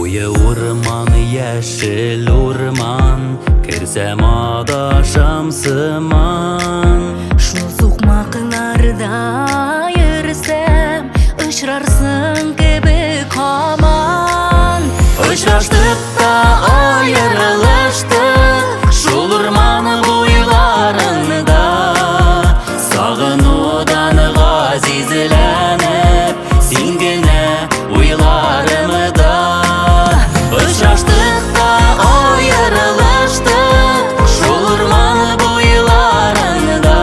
Koyu urman, yeşil urman, kirsem adaşam sıman. Şu sokmaklarda yürüsem ışrarsın gibi kaman. Uçraştık da ayrılıştık şu urman boylarında. Sağınudan gazizlenip singine uylarımda. Uçraştık da ayrılıştık şu urman boylarında.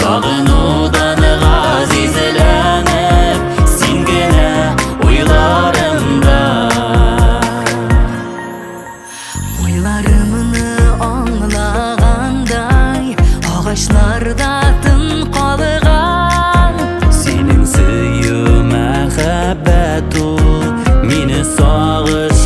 Sağınudan gazizlenip singine uylarımda. Oylarımını anlaganday ağaçlarda tın kalgan. Senin süyü mehabbet ol, meni sağış